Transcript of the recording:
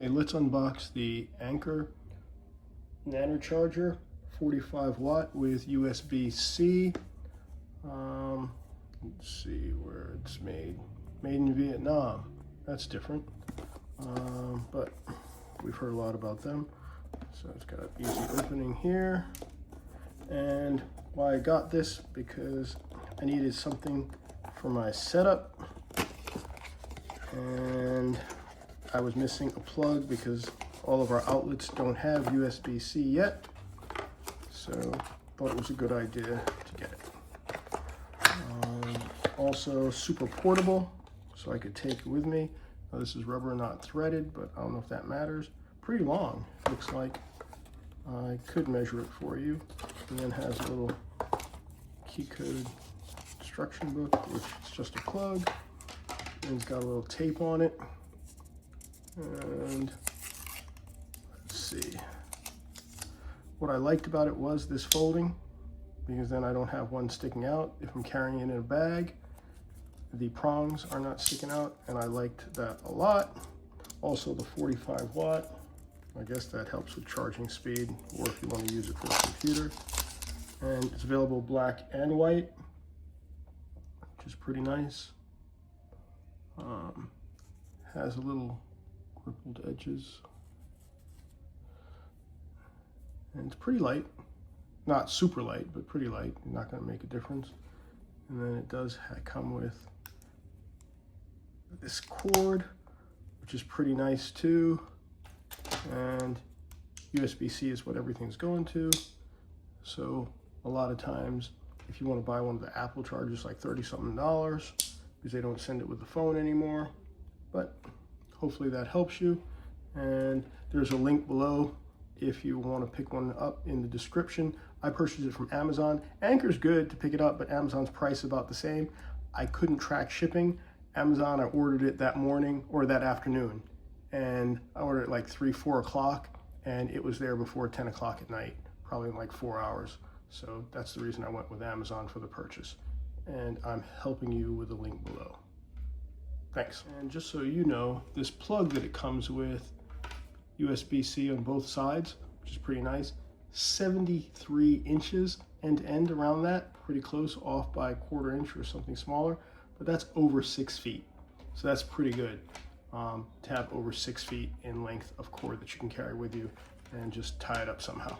Okay, let's unbox the Anker Nano charger, 45 watt with USB-C. Let's see where it's made. Made in Vietnam. That's different. But we've heard a lot about them. So it's got an easy opening here. And why I got this, because I needed something for my setup. And I was missing a plug because all of our outlets don't have USB-C yet. So thought it was a good idea to get it. Also super portable, so I could take it with me. Now, this is rubber, not threaded, but I don't know if that matters. Pretty long, looks like. I could measure it for you. And then has a little key code instruction book, which is just a plug. And it's got a little tape on it. And let's see. What I liked about it was this folding, because then I don't have one sticking out. If I'm carrying it in a bag, the prongs are not sticking out, and I liked that a lot. Also the 45 watt, I guess that helps with charging speed, or if you want to use it for the computer. And it's available black and white, which is pretty nice. Has a little rippled edges. And it's pretty light. Not super light, but pretty light. Not going to make a difference. And then it does come with this cord, which is pretty nice too. And USB-C is what everything's going to. So a lot of times, if you want to buy one of the Apple chargers, like $30-something, because they don't send it with the phone anymore. But hopefully that helps you. And there's a link below if you want to pick one up in the description. I purchased it from Amazon. Anker's good to pick it up, but Amazon's price is about the same. I couldn't track shipping. Amazon, I ordered it that morning or that afternoon. And I ordered it like 3-4 o'clock, and it was there before 10 o'clock at night, probably in like 4 hours. So that's the reason I went with Amazon for the purchase. And I'm helping you with the link below. Thanks. And just so you know, this plug that it comes with, USB-C on both sides, which is pretty nice. 73 inches end to end around that, pretty close, off by a 1/4 inch or something smaller, but that's over 6 feet. So that's pretty good to have over 6 feet in length of cord that you can carry with you and just tie it up somehow.